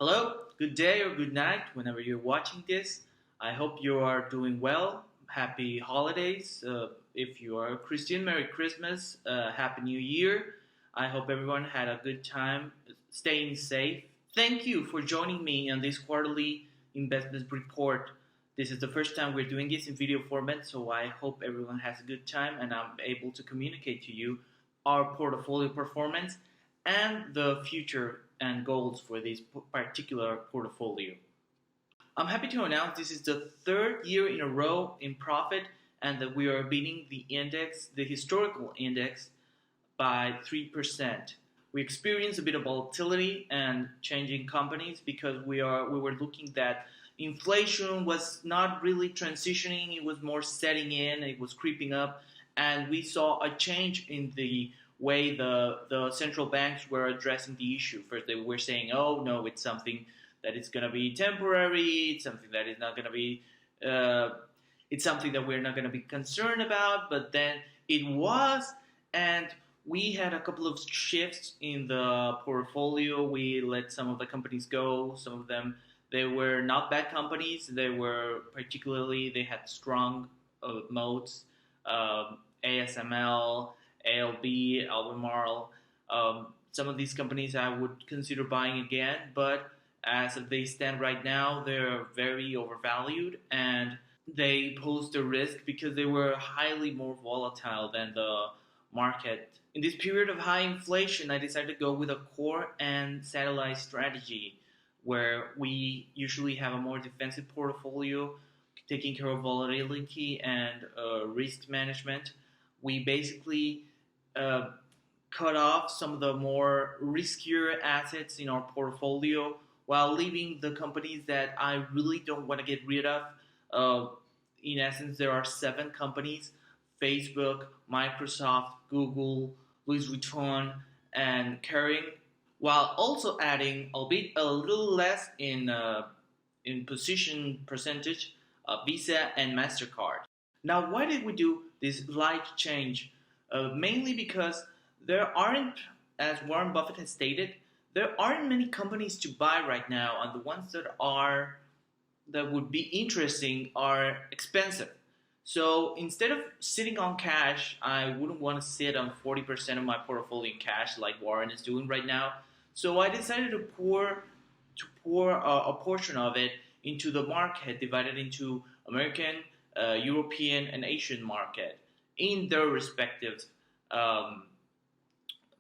Hello, good day or good night whenever you're watching this. I hope you are doing well. Happy holidays. If you are a Christian, Merry Christmas. Happy New Year. I hope everyone had a good time staying safe. Thank you for joining me on this quarterly investment report. This is the first time we're doing this in video format, so I hope everyone has a good time and I'm able to communicate to you our portfolio performance and the future and goals for this particular portfolio. I'm happy to announce this is the third year in a row in profit and that we are beating the index, the historical index, by 3%. We experienced a bit of volatility and changing companies because we were looking that inflation was not really transitioning, it was more setting in, it was creeping up, and we saw a change in the way the central banks were addressing the issue. First, they were saying, "Oh no, it's something that is going to be temporary. It's something that is not going to be. It's something that we're not going to be concerned about." But then it was, and we had a couple of shifts in the portfolio. We let some of the companies go. Some of them they were not bad companies. They had strong moats. ASML. ALB, Albemarle. Some of these companies I would consider buying again, but as they stand right now, they're very overvalued and they posed a risk because they were highly more volatile than the market. In this period of high inflation, I decided to go with a core and satellite strategy where we usually have a more defensive portfolio, taking care of volatility and risk management. We basically cut off some of the more riskier assets in our portfolio while leaving the companies that I really don't want to get rid of. In essence, there are 7 companies: Facebook, Microsoft, Google, Louis Vuitton, and Kering, while also adding, albeit a little less in position percentage, Visa and MasterCard. Now, why did we do this light change? Mainly because there aren't, as Warren Buffett has stated, there aren't many companies to buy right now, and the ones that would be interesting are expensive. So instead of sitting on cash, I wouldn't want to sit on 40% of my portfolio in cash like Warren is doing right now. So I decided to pour a portion of it into the market, divided into American, European, and Asian market in their respective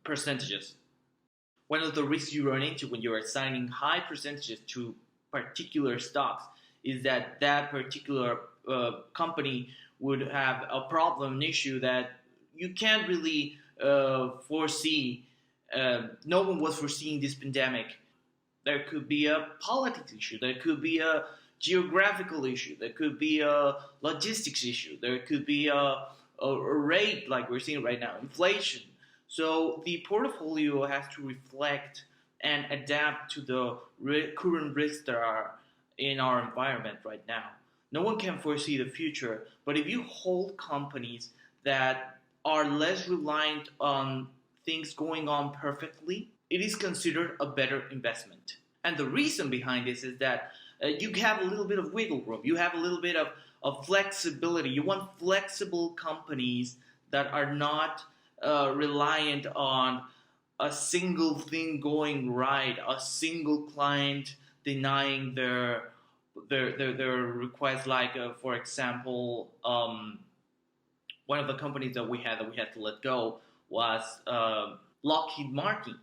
percentages. One of the risks you run into when you're assigning high percentages to particular stocks is that that particular company would have a problem, an issue that you can't really foresee. No one was foreseeing this pandemic. There could be a politics issue. There could be a geographical issue. There could be a logistics issue. There could be a rate like we're seeing right now, inflation. So the portfolio has to reflect and adapt to the current risks that are in our environment right now. No one can foresee the future, but if you hold companies that are less reliant on things going on perfectly, it is considered a better investment. And the reason behind this is that you have a little bit of wiggle room. You have a little bit of flexibility. You want flexible companies that are not reliant on a single thing going right, a single client denying their request. Like, for example, one of the companies that we had to let go was Lockheed Martin.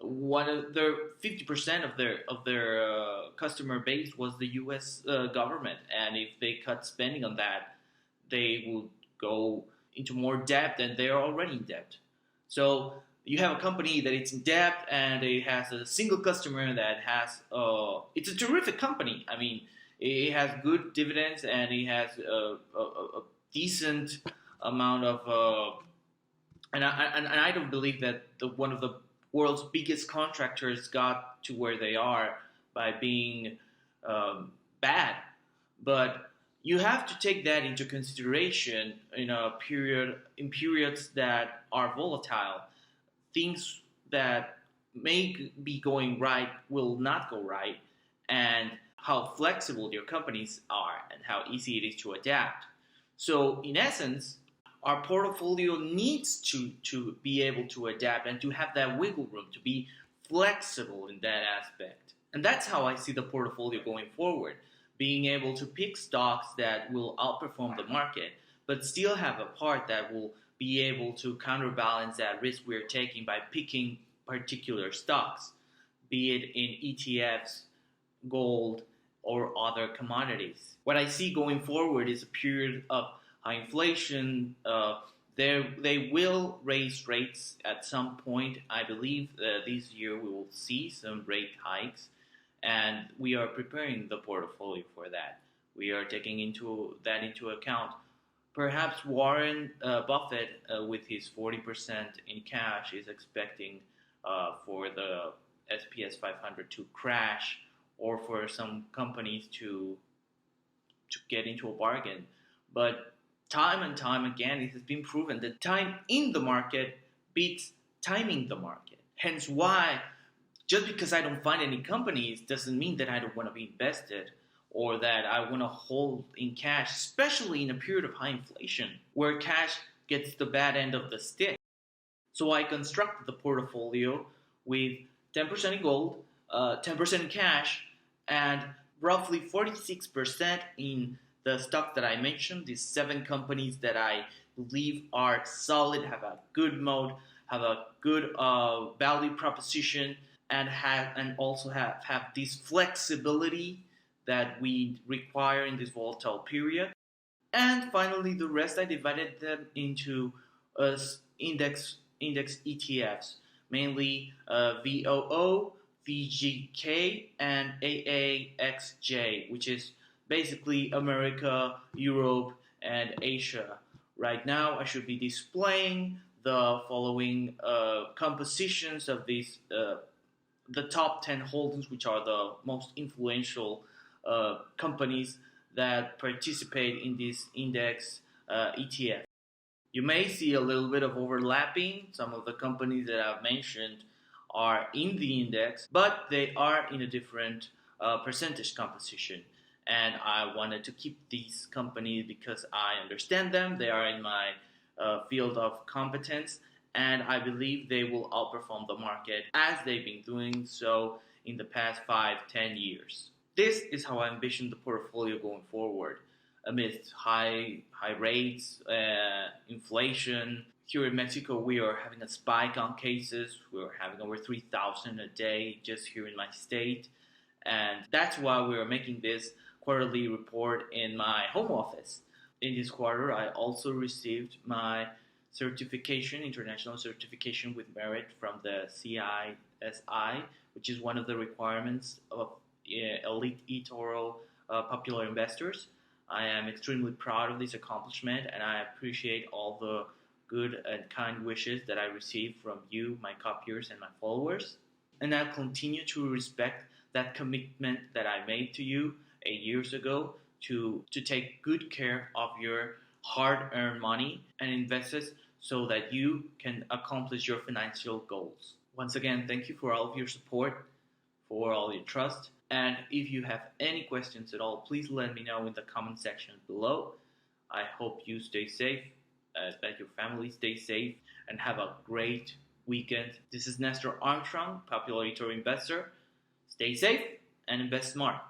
One of their 50% of their customer base was the U.S. Government, and if they cut spending on that, they would go into more debt, and they are already in debt. So you have a company that it's in debt, and it has a single customer that has. It's a terrific company. I mean, it has good dividends, and it has a decent amount of. And I don't believe that one of the world's biggest contractors got to where they are by being bad, but you have to take that into consideration in periods that are volatile. Things that may be going right will not go right, and how flexible your companies are and how easy it is to adapt. So, in essence, our portfolio needs to be able to adapt and to have that wiggle room to be flexible in that aspect. And that's how I see the portfolio going forward, being able to pick stocks that will outperform the market, but still have a part that will be able to counterbalance that risk we're taking by picking particular stocks, be it in ETFs, gold, or other commodities. What I see going forward is a period of high inflation. They will raise rates at some point. I believe this year we will see some rate hikes, and we are preparing the portfolio for that. We are taking into account. Perhaps Warren Buffett, with his 40% in cash, is expecting for the SPS 500 to crash, or for some companies to get into a bargain. But time and time again, it has been proven that time in the market beats timing the market. Hence why, just because I don't find any companies doesn't mean that I don't want to be invested or that I want to hold in cash, especially in a period of high inflation where cash gets the bad end of the stick. So I constructed the portfolio with 10% in gold, 10% in cash, and roughly 46% in the stocks that I mentioned, these 7 companies that I believe are solid, have a good mode, have a good value proposition, and also have this flexibility that we require in this volatile period. And finally, the rest I divided them into index ETFs, mainly VOO, VGK, and AAXJ, which is basically America, Europe, and Asia. Right now, I should be displaying the following compositions of these, the top 10 holdings, which are the most influential companies that participate in this index ETF. You may see a little bit of overlapping. Some of the companies that I've mentioned are in the index, but they are in a different percentage composition. And I wanted to keep these companies because I understand them. They are in my field of competence, and I believe they will outperform the market as they've been doing so in the past 5-10 years. This is how I envision the portfolio going forward amidst high rates, inflation. Here in Mexico, we are having a spike on cases. We're having over 3,000 a day just here in my state. And that's why we are making this quarterly report in my home office. In this quarter, I also received my certification, international certification with merit from the CISI, which is one of the requirements of elite Etoro popular investors. I am extremely proud of this accomplishment, and I appreciate all the good and kind wishes that I receive from you, my copiers, and my followers. And I'll continue to respect that commitment that I made to you 8 years ago to take good care of your hard-earned money and invest it so that you can accomplish your financial goals. Once again, thank you for all of your support, for all your trust. And if you have any questions at all, please let me know in the comment section below. I hope you stay safe, that your family stays safe, and have a great weekend. This is Nestor Armstrong, Popular Etoro Investor. Stay safe and invest smart.